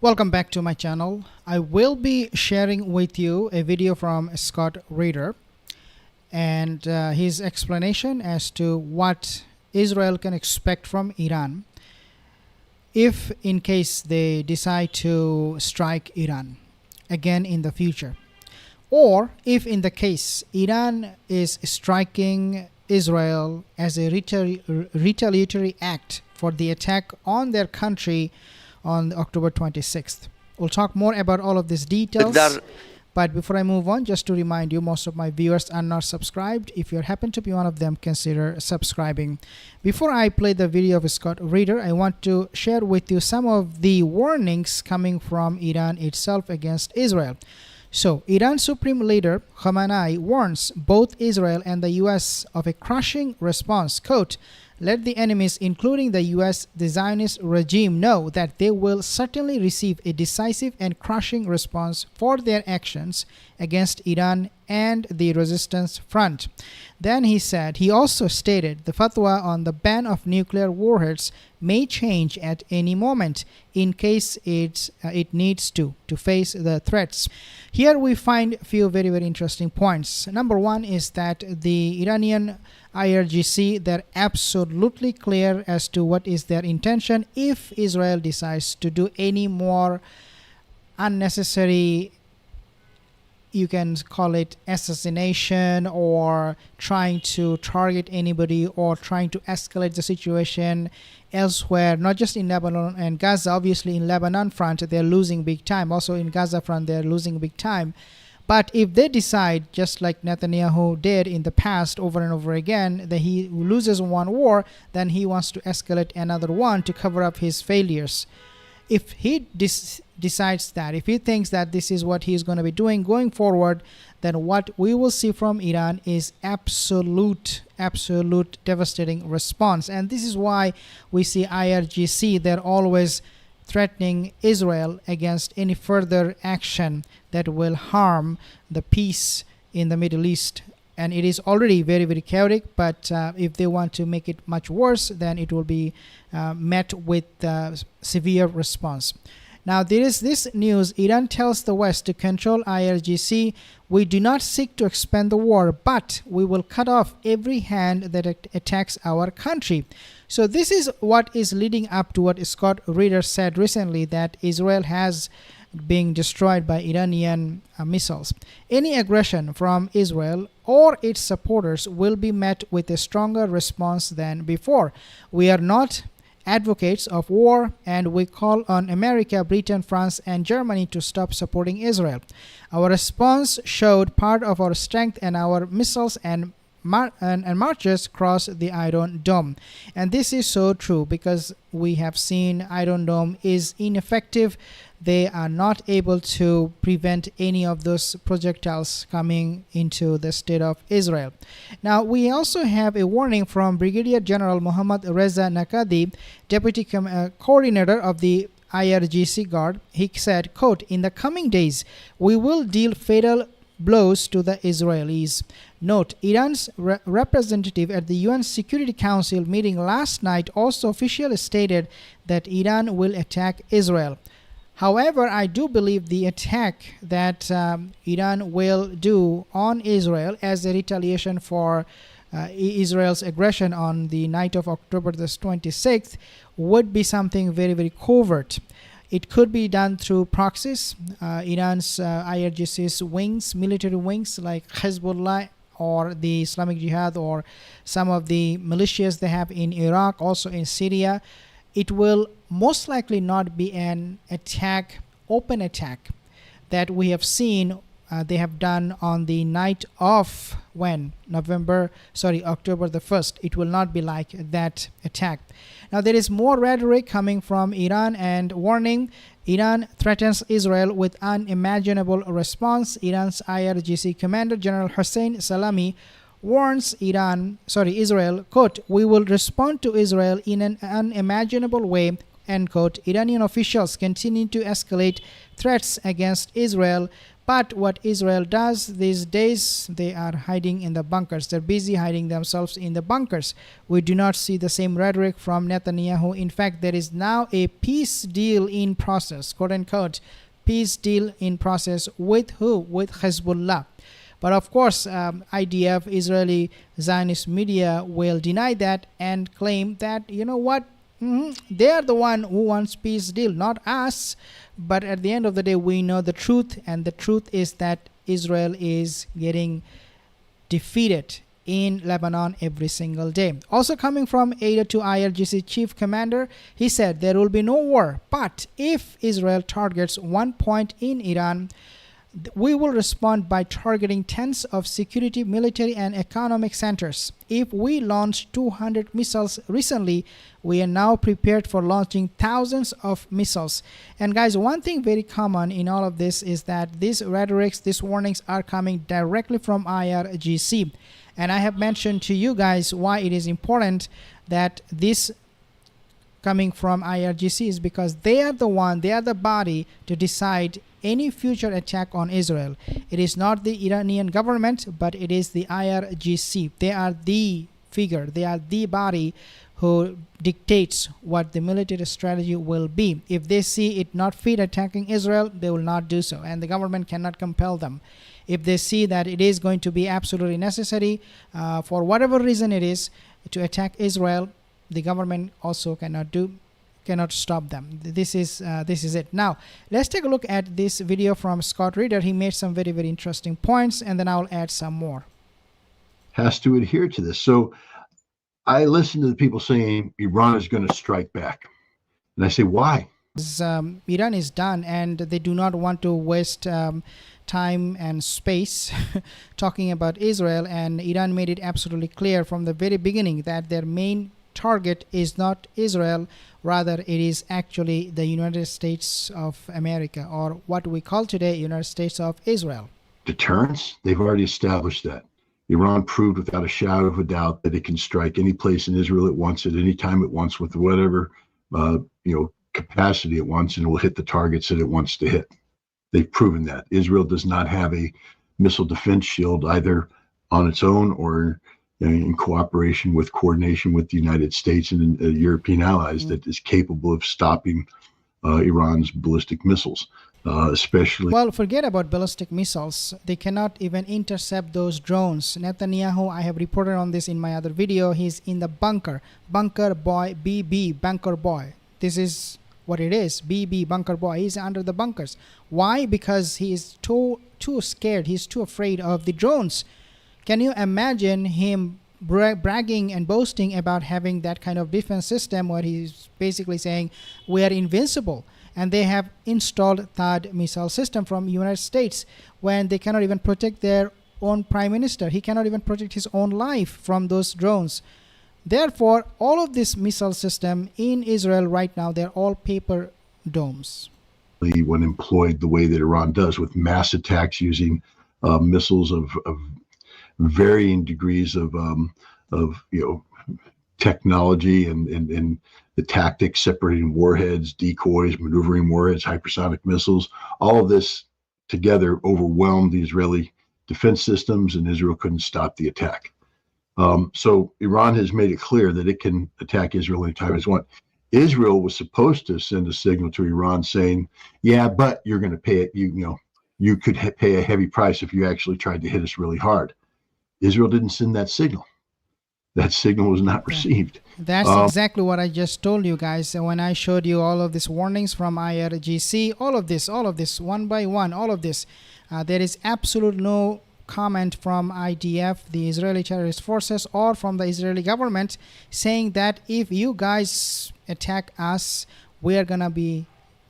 Welcome back to my channel. I will be sharing with you a video from Scott Ritter and his explanation as to what Israel can expect from Iran if in case they decide to strike Iran again in the future, or if in the case Iran is striking Israel as a retaliatory act for the attack on their country on October 26th. We'll talk more about all of these details. But before I move on, just to remind you, most of my viewers are not subscribed. If you happen to be one of them, consider subscribing. Before I play the video of Scott Ritter, I want to share with you some of the warnings coming from Iran itself against Israel. So, Iran's Supreme Leader Khamenei warns both Israel and the US of a crushing response. Quote, "Let the enemies, including the US, the Zionist regime, know that they will certainly receive a decisive and crushing response for their actions against Iran and the resistance front." Then he also stated the fatwa on the ban of nuclear warheads may change at any moment in case it needs to face the threats. Here we find a few very interesting points. Number one is that the Iranian IRGC, they're absolutely clear as to what is their intention if Israel decides to do any more unnecessary, you can call it assassination, or trying to target anybody, or trying to escalate the situation elsewhere, not just in Lebanon and Gaza. Obviously in Lebanon front they're losing big time, also in Gaza front they're losing big time. But if they decide, just like Netanyahu did in the past over and over again, that he loses one war, then he wants to escalate another one to cover up his failures. If he decides that, if he thinks that this is what he's going to be doing going forward, then what we will see from Iran is absolute devastating response. And this is why we see IRGC, they're always threatening Israel against any further action that will harm the peace in the Middle East. And it is already very chaotic, but if they want to make it much worse, then it will be met with severe response. Now there is this news: Iran tells the West to control IRGC. "We do not seek to expand the war, but we will cut off every hand that attacks our country." So this is what is leading up to what Scott Ritter said recently, that Israel has been destroyed by Iranian missiles. Any aggression from Israel or its supporters will be met with a stronger response than before. We are not advocates of war, and we call on America, Britain, France, and Germany to stop supporting Israel. Our response showed part of our strength, and our missiles and marches cross the Iron Dome. And this is so true, because we have seen Iron Dome is ineffective. They are not able to prevent any of those projectiles coming into the state of Israel. Now we also have a warning from Brigadier General Mohammad Reza Nakadi, Deputy Coordinator of the IRGC Guard. He said, quote, "In the coming days we will deal fatal blows to the Israelis." Note, Iran's representative at the UN Security Council meeting last night also officially stated that Iran will attack Israel. However, I do believe the attack that Iran will do on Israel as a retaliation for Israel's aggression on the night of October the 26th would be something very covert. It could be done through proxies. Iran's IRGC's wings, military wings like Hezbollah or the Islamic Jihad, or some of the militias they have in Iraq, also in Syria. It will most likely not be an attack, open attack, that we have seen they have done on the night of October the 1st. It will not be like that attack. Now there is more rhetoric coming from Iran and warning. Iran threatens Israel with unimaginable response. Iran's IRGC Commander General Hossein Salami warns Israel, quote, "We will respond to Israel in an unimaginable way," end quote. Iranian officials continue to escalate threats against Israel But what Israel does these days, they are hiding in the bunkers. They're busy hiding themselves in the bunkers. We do not see the same rhetoric from Netanyahu. In fact, there is now a peace deal in process, quote unquote, peace deal in process with who? With Hezbollah. But of course, IDF, Israeli Zionist media, will deny that and claim that, you know what, they are the one who wants peace deal, not us. But at the end of the day, we know the truth, and the truth is that Israel is getting defeated in Lebanon every single day. Also coming from 802 IRGC Chief Commander, he said there will be no war, but if Israel targets one point in Iran, we will respond by targeting tens of security, military, and economic centers. If we launched 200 missiles recently, we are now prepared for launching thousands of missiles. And guys, one thing very common in all of this is that these rhetorics, these warnings are coming directly from IRGC. And I have mentioned to you guys why it is important that this coming from IRGC is because they are the body to decide any future attack on Israel. It is not the Iranian government, but it is the IRGC. They are the figure, they are the body who dictates what the military strategy will be. If they see it not fit attacking Israel, they will not do so, and the government cannot compel them. If they see that it is going to be absolutely necessary for whatever reason it is to attack Israel, the government also cannot stop them. This is it. Now let's take a look at this video from Scott Ritter. He made some very, very interesting points, and then I'll add some more. Has to adhere to this. So I listen to the people saying Iran is going to strike back, and I say, why? Iran is done, and they do not want to waste time and space talking about Israel. And Iran made it absolutely clear from the very beginning that their main target is not Israel, rather it is actually the United States of America, or what we call today United States of Israel. Deterrence? They've already established that. Iran proved without a shadow of a doubt that it can strike any place in Israel it wants, at any time it wants, with whatever capacity it wants, and it will hit the targets that it wants to hit. They've proven that. Israel does not have a missile defense shield, either on its own or in cooperation with coordination with the United States and European allies, that is capable of stopping Iran's ballistic missiles, especially. Well, forget about ballistic missiles. They cannot even intercept those drones. Netanyahu, I have reported on this in my other video, he's in the bunker. Bunker boy, BB, bunker boy. This is what it is, BB, bunker boy. He's under the bunkers. Why? Because he is too scared. He's too afraid of the drones. Can you imagine him bragging and boasting about having that kind of defense system where he's basically saying we are invincible, and they have installed THAAD missile system from United States when they cannot even protect their own prime minister. He cannot even protect his own life from those drones. Therefore, all of this missile system in Israel right now, they're all paper domes. When employed the way that Iran does, with mass attacks using missiles of varying degrees of technology and the tactics, separating warheads, decoys, maneuvering warheads, hypersonic missiles, all of this together overwhelmed the Israeli defense systems, and Israel couldn't stop the attack. So Iran has made it clear that it can attack Israel anytime it wants. Israel was supposed to send a signal to Iran saying, yeah, but you're going to pay it. You could pay a heavy price if you actually tried to hit us really hard. Israel didn't send that signal. That signal was not received. That's exactly what I just told you guys. And when I showed you all of these warnings from IRGC, all of this, one by one, all of this, there is absolute no comment from IDF, the Israeli terrorist forces, or from the Israeli government saying that if you guys attack us, we are going to be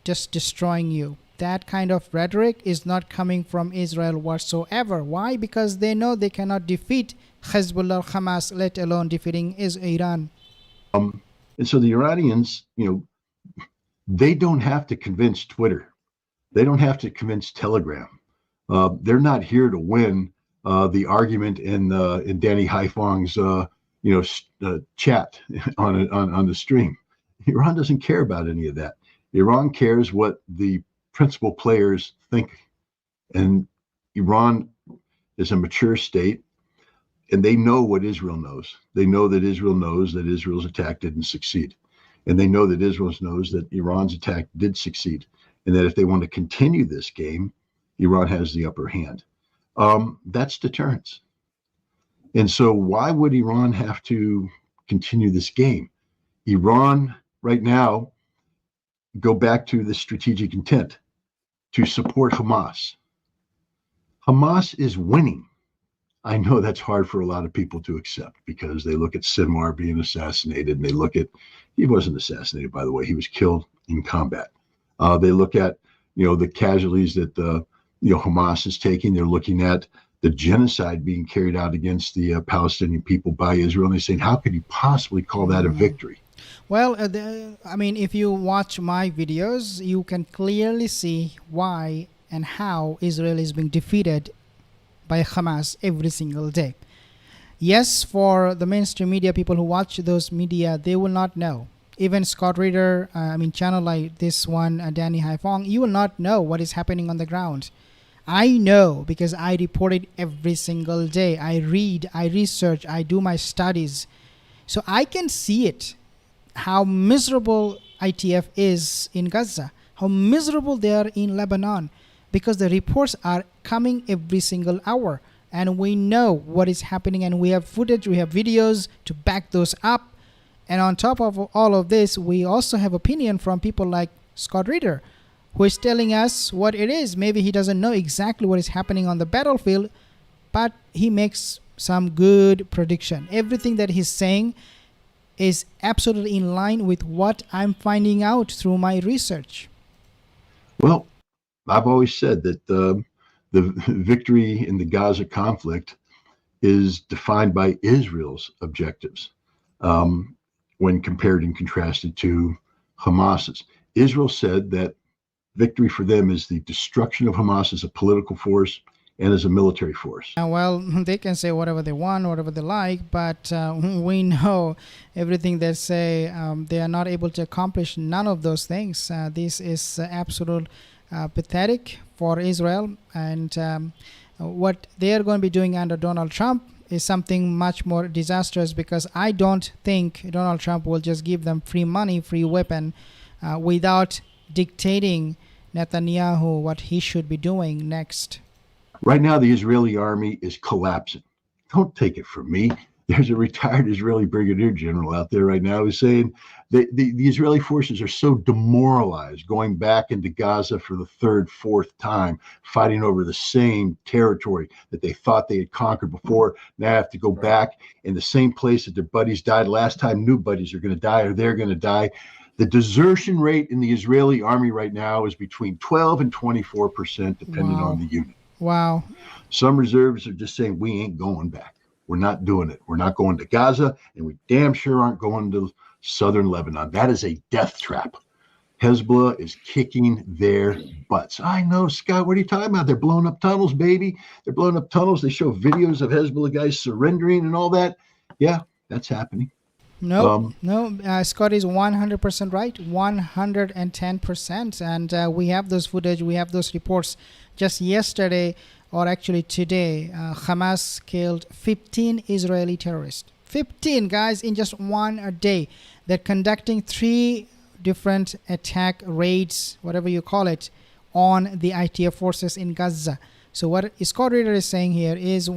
just destroying you. That kind of rhetoric is not coming from Israel whatsoever. Why? Because they know they cannot defeat Hezbollah, Hamas, let alone defeating Iran. And so the Iranians, they don't have to convince Twitter. They don't have to convince Telegram. They're not here to win the argument in Danny Haifong's chat on the stream. Iran doesn't care about any of that. Iran cares what the principal players think And Iran is a mature state, and they know what Israel knows. They know that Israel knows that Israel's attack didn't succeed. And they know that Israel knows that Iran's attack did succeed. And that if they want to continue this game, Iran has the upper hand. That's deterrence. And so why would Iran have to continue this game? Iran right now, go back to the strategic intent to support Hamas. Hamas is winning. I know that's hard for a lot of people to accept because they look at Sinwar being assassinated, and they look at, he wasn't assassinated, by the way, he was killed in combat. They look at, the casualties that Hamas is taking. They're looking at the genocide being carried out against the Palestinian people by Israel, and they're saying, how could you possibly call that a victory? Well, if you watch my videos, you can clearly see why and how Israel is being defeated by Hamas every single day. Yes, for the mainstream media, people who watch those media, they will not know. Even Scott Ritter, channel like this one, Danny Haifong, you will not know what is happening on the ground. I know because I report it every single day. I read, I research, I do my studies. So I can see it, how miserable ITF is in Gaza, how miserable they are in Lebanon, because the reports are coming every single hour. And we know what is happening, and we have footage, we have videos to back those up. And on top of all of this, we also have opinion from people like Scott Ritter, who is telling us what it is. Maybe he doesn't know exactly what is happening on the battlefield, but he makes some good prediction. Everything that he's saying is absolutely in line with what I'm finding out through my research. Well, I've always said that the victory in the Gaza conflict is defined by Israel's objectives when compared and contrasted to Hamas's. Israel said that victory for them is the destruction of Hamas as a political force and as a military force. Well, they can say whatever they want, whatever they like, but we know everything they say, they are not able to accomplish none of those things. This is absolute pathetic for Israel, and what they are going to be doing under Donald Trump is something much more disastrous, because I don't think Donald Trump will just give them free money, free weapon, without dictating Netanyahu what he should be doing next. Right now, the Israeli army is collapsing. Don't take it from me. There's a retired Israeli brigadier general out there right now who's saying that the Israeli forces are so demoralized, going back into Gaza for the third, fourth time, fighting over the same territory that they thought they had conquered before. Now have to go back in the same place that their buddies died last time. New buddies are going to die, or they're going to die. The desertion rate in the Israeli army right now is between 12 and 24%, depending on the unit. Wow. Some reservists are just saying, we ain't going back. We're not doing it. We're not going to Gaza, and we damn sure aren't going to southern Lebanon. That is a death trap. Hezbollah is kicking their butts. I know, Scott, what are you talking about? They're blowing up tunnels, baby. They're blowing up tunnels. They show videos of Hezbollah guys surrendering and all that. Yeah, that's happening. No, Scott is 100% right, 110%. And we have those footage, we have those reports. Just yesterday, or actually today, Hamas killed 15 Israeli terrorists. 15, guys, in just one day. They're conducting 3 different attack raids, whatever you call it, on the ITF forces in Gaza. So what Scott Ritter is saying here is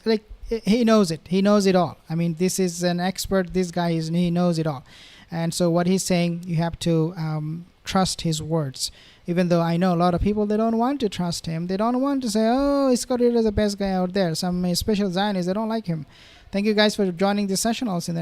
like, he knows it. He knows it all. I mean, this is an expert. This guy he knows it all. And so what he's saying, you have to trust his words. Even though I know a lot of people, they don't want to trust him. They don't want to say, oh, Scott Ritter is the best guy out there. Some special Zionists, they don't like him. Thank you guys for joining this session also.